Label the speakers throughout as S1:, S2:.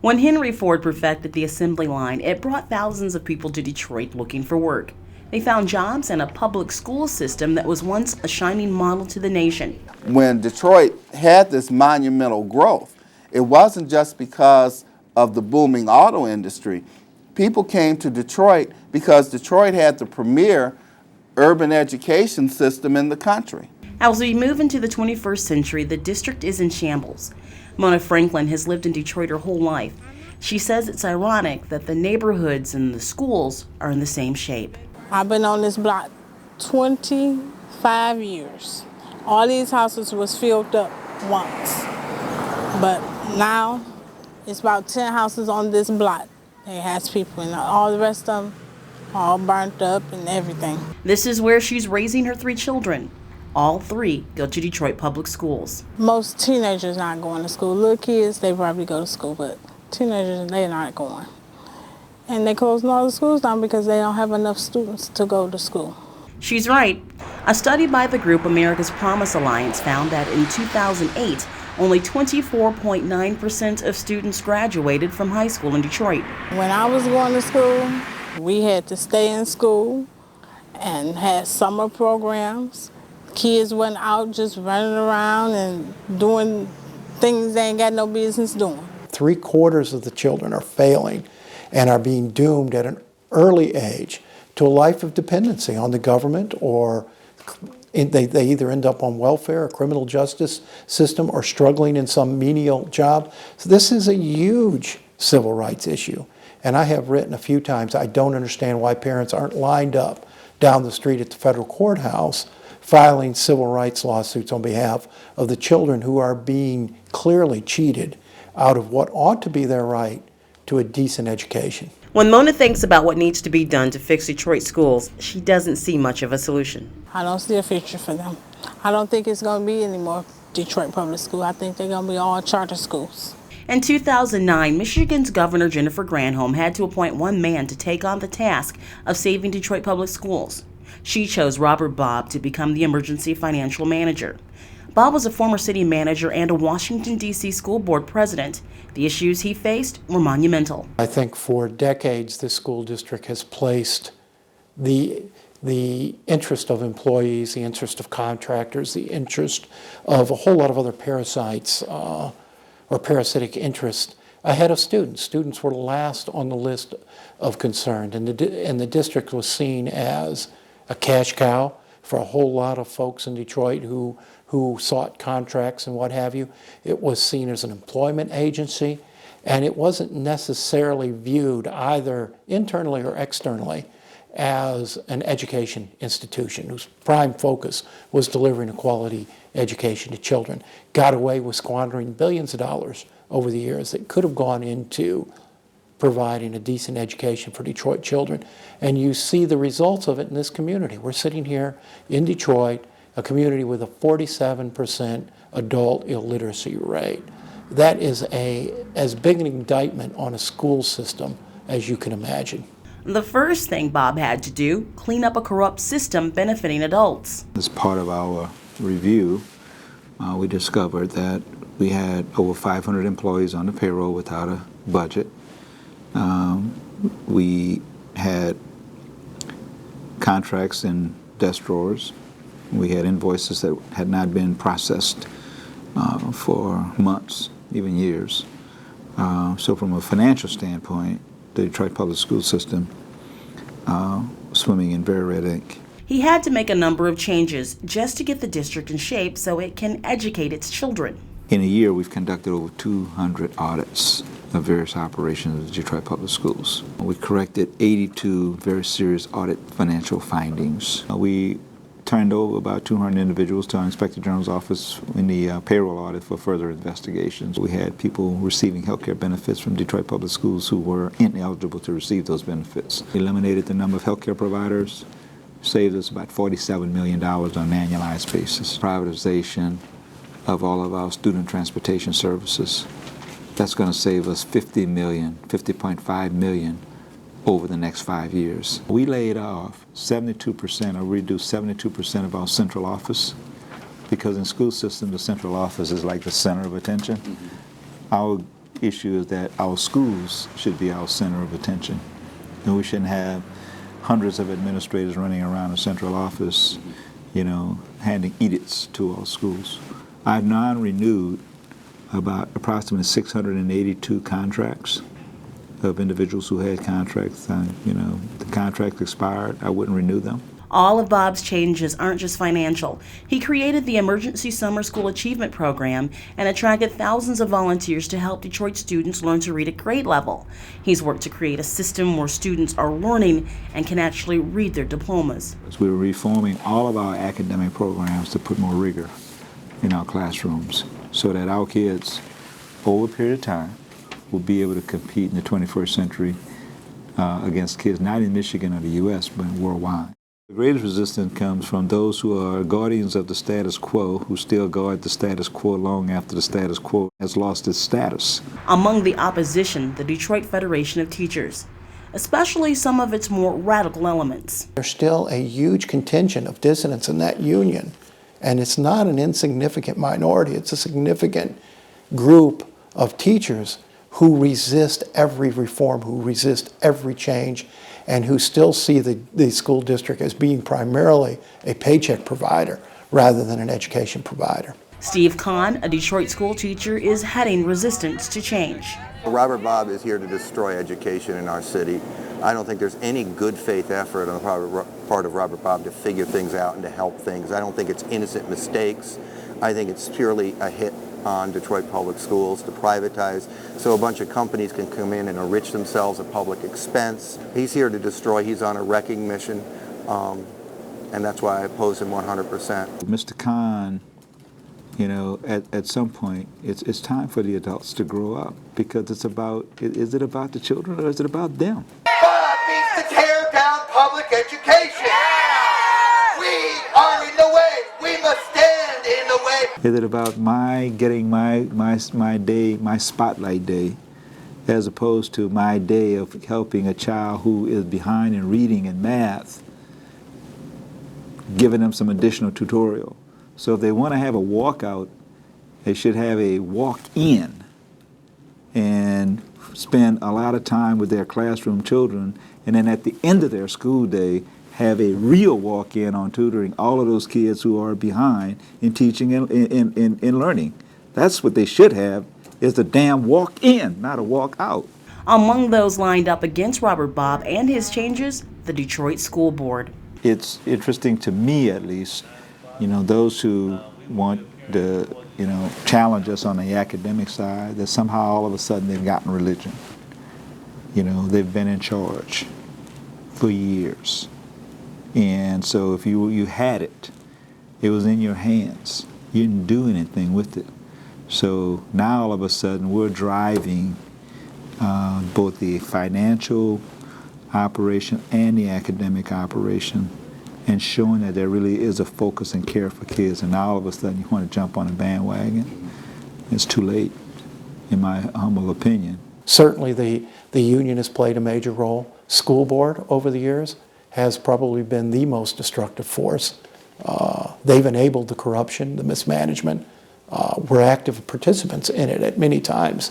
S1: When Henry Ford perfected the assembly line, it brought thousands of people to Detroit looking for work. They found jobs in a public school system that was once a shining model to the nation.
S2: When Detroit had this monumental growth, it wasn't just because of the booming auto industry. People came to Detroit because Detroit had the premier urban education system in the country.
S1: As we move into the 21st century, the district is in shambles. Mona Franklin has lived in Detroit her whole life. She says it's ironic that the neighborhoods and the schools are in the same shape.
S3: I've been on this block 25 years. All these houses was filled up once, but now it's about 10 houses on this block. It has people and all the rest of them all burnt up and everything.
S1: This is where she's raising her 3 children. All 3 go to Detroit Public Schools.
S3: Most teenagers not going to school. Little kids, they probably go to school, but teenagers, they're not going. And they closing all the schools down because they don't have enough students to go to school.
S1: She's right. A study by the group America's Promise Alliance found that in 2008, only 24.9% of students graduated from high school in Detroit.
S3: When I was going to school, we had to stay in school and had summer programs. Kids went out just running around and doing things they ain't got no business doing.
S4: 3/4 of the children are failing and are being doomed at an early age to a life of dependency on the government, or they either end up on welfare or criminal justice system or struggling in some menial job. So this is a huge civil rights issue. And I have written a few times, I don't understand why parents aren't lined up down the street at the federal courthouse filing civil rights lawsuits on behalf of the children who are being clearly cheated out of what ought to be their right to a decent education.
S1: When Mona thinks about what needs to be done to fix Detroit schools, she doesn't see much of a solution.
S3: I don't see a future for them. I don't think it's going to be any more Detroit public school. I think they're going to be all charter schools.
S1: In 2009, Michigan's Governor Jennifer Granholm had to appoint one man to take on the task of saving Detroit public schools. She chose Robert Bobb to become the emergency financial manager. Bobb was a former city manager and a Washington, D.C. school board president. The issues he faced were monumental.
S4: I think for decades this school district has placed the interest of employees, the interest of contractors, the interest of a whole lot of other parasites or parasitic interests ahead of students. Students were last on the list of concern, and the district was seen as a cash cow for a whole lot of folks in Detroit who sought contracts and what have you. It was seen as an employment agency, and it wasn't necessarily viewed either internally or externally as an education institution whose prime focus was delivering a quality education to children. Got away with squandering billions of dollars over the years that could have gone into providing a decent education for Detroit children. And you see the results of it in this community. We're sitting here in Detroit, a community with a 47% adult illiteracy rate. That is as big an indictment on a school system as you can imagine.
S1: The first thing Bobb had to do, clean up a corrupt system benefiting adults.
S5: As part of our review, we discovered that we had over 500 employees on the payroll without a budget. We had contracts in desk drawers. We had invoices that had not been processed for months, even years. So from a financial standpoint, the Detroit Public School System swimming in very red ink.
S1: He had to make a number of changes just to get the district in shape so it can educate its children.
S5: In a year, we've conducted over 200 audits of various operations of the Detroit Public Schools. We corrected 82 very serious audit financial findings. We turned over about 200 individuals to our Inspector General's office in the payroll audit for further investigations. We had people receiving health care benefits from Detroit Public Schools who were ineligible to receive those benefits. We eliminated the number of health care providers, saved us about $47 million on an annualized basis. Privatization of all of our student transportation services. That's going to save us $50.5 million over the next 5 years. We laid off 72% or reduced 72% of our central office, because in school system, the central office is like the center of attention. Our issue is that our schools should be our center of attention. And we shouldn't have hundreds of administrators running around a central office, handing edicts to our schools. I've non-renewed about approximately 682 contracts of individuals who had contracts. The contract expired. I wouldn't renew them.
S1: All of Bob's changes aren't just financial. He created the Emergency Summer School Achievement Program and attracted thousands of volunteers to help Detroit students learn to read at grade level. He's worked to create a system where students are learning and can actually read their diplomas.
S5: We're reforming all of our academic programs to put more rigor in our classrooms so that our kids, over a period of time, will be able to compete in the 21st century against kids not in Michigan or the U.S., but worldwide. The greatest resistance comes from those who are guardians of the status quo, who still guard the status quo long after the status quo has lost its status.
S1: Among the opposition, the Detroit Federation of Teachers, especially some of its more radical elements.
S4: There's still a huge contingent of dissidents in that union, and it's not an insignificant minority. It's a significant group of teachers who resist every reform, who resist every change, and who still see the school district as being primarily a paycheck provider rather than an education provider.
S1: Steve Kahn, a Detroit school teacher, is heading resistance to change.
S6: Robert Bob is here to destroy education in our city. I don't think there's any good faith effort on the part of Robert Bob to figure things out and to help things. I don't think it's innocent mistakes. I think it's purely a hit on Detroit Public Schools to privatize so a bunch of companies can come in and enrich themselves at public expense. He's here to destroy. He's on a wrecking mission, and that's why I oppose him 100%.
S5: Mr. Kahn, at some point, it's time for the adults to grow up, because it's about, is it about the children or is it about them?
S7: Bob needs to tear down public education. Yeah! We are in the way. We must stand in the way.
S5: Is it about getting my day, my spotlight day, as opposed to my day of helping a child who is behind in reading and math, giving them some additional tutorial? So if they want to have a walkout, they should have a walk-in and spend a lot of time with their classroom children, and then at the end of their school day, have a real walk-in on tutoring all of those kids who are behind in teaching and in learning. That's what they should have, is the damn walk-in, not a walk-out.
S1: Among those lined up against Robert Bob and his changes, the Detroit School Board.
S5: It's interesting to me, at least, those who want to, challenge us on the academic side, that somehow all of a sudden they've gotten religion. They've been in charge for years. And so if you had it, it was in your hands. You didn't do anything with it. So now all of a sudden we're driving both the financial operation and the academic operation, and showing that there really is a focus and care for kids. And now all of a sudden you want to jump on a bandwagon. It's too late, in my humble opinion.
S4: Certainly the union has played a major role. School board over the years has probably been the most destructive force. They've enabled the corruption, the mismanagement. We're active participants in it at many times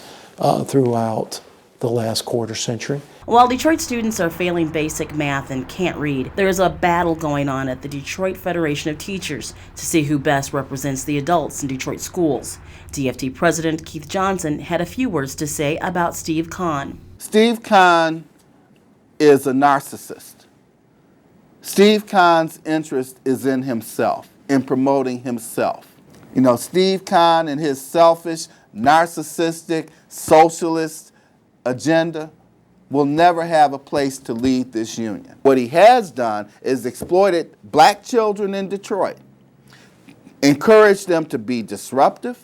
S4: throughout the last quarter century.
S1: While Detroit students are failing basic math and can't read, there is a battle going on at the Detroit Federation of Teachers to see who best represents the adults in Detroit schools. DFT President Keith Johnson had a few words to say about Steve Kahn.
S2: Steve Kahn is a narcissist. Steve Kahn's interest is in himself, in promoting himself. Steve Kahn and his selfish, narcissistic, socialist agenda will never have a place to lead this union. What he has done is exploited black children in Detroit, encouraged them to be disruptive,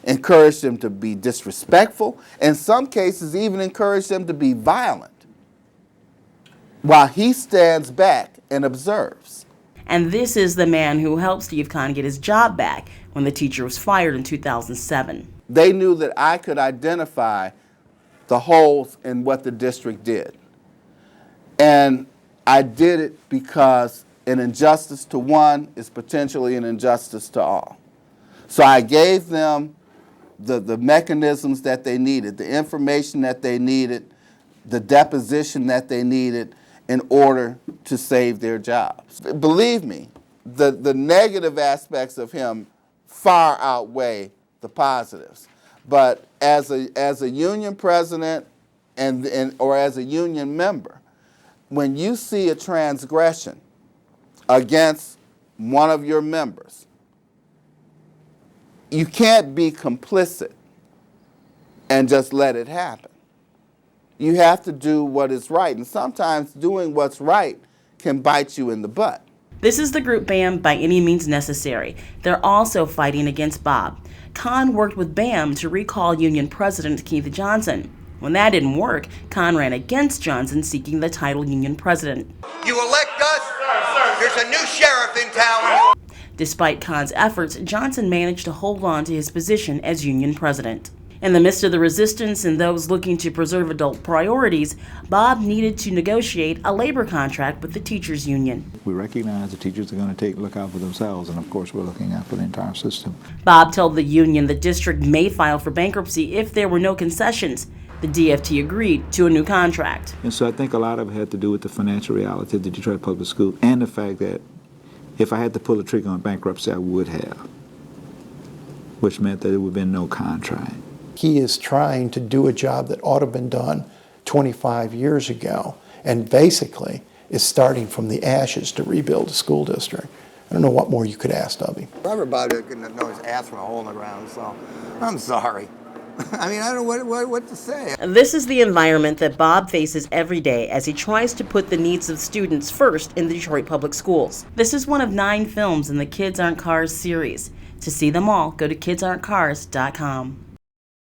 S2: encouraged them to be disrespectful, in some cases even encouraged them to be violent, while he stands back and observes.
S1: And this is the man who helped Steve Kahn get his job back when the teacher was fired in 2007.
S2: They knew that I could identify the holes in what the district did. And I did it because an injustice to one is potentially an injustice to all. So I gave them the mechanisms that they needed, the information that they needed, the deposition that they needed in order to save their jobs. Believe me, the negative aspects of him far outweigh the positives. But as a union president or as a union member, when you see a transgression against one of your members, you can't be complicit and just let it happen. You have to do what is right, and sometimes doing what's right can bite you in the butt.
S1: This is the group BAM by any means necessary. They're also fighting against Bob. Kahn worked with BAM to recall union president Keith Johnson. When that didn't work, Kahn ran against Johnson, seeking the title union president.
S7: You elect us, there's a new sheriff in town.
S1: Despite Kahn's efforts, Johnson managed to hold on to his position as union president. In the midst of the resistance and those looking to preserve adult priorities, Bob needed to negotiate a labor contract with the teachers union.
S5: We recognize the teachers are going to look out for themselves, and of course we're looking out for the entire system.
S1: Bob told the union the district may file for bankruptcy if there were no concessions. The DFT agreed to a new contract.
S5: And so I think a lot of it had to do with the financial reality of the Detroit Public School and the fact that if I had to pull the trigger on bankruptcy, I would have, which meant that there would have been no contract.
S4: He is trying to do a job that ought to have been done 25 years ago, and basically is starting from the ashes to rebuild a school district. I don't know what more you could ask of him.
S6: Robert Bob didn't know his ass from a hole in the ground, so I'm sorry. I mean, I don't know what to say.
S1: This is the environment that Bob faces every day as he tries to put the needs of students first in the Detroit Public Schools. This is one of 9 films in the Kids Aren't Cars series. To see them all, go to kidsaren'tcars.com.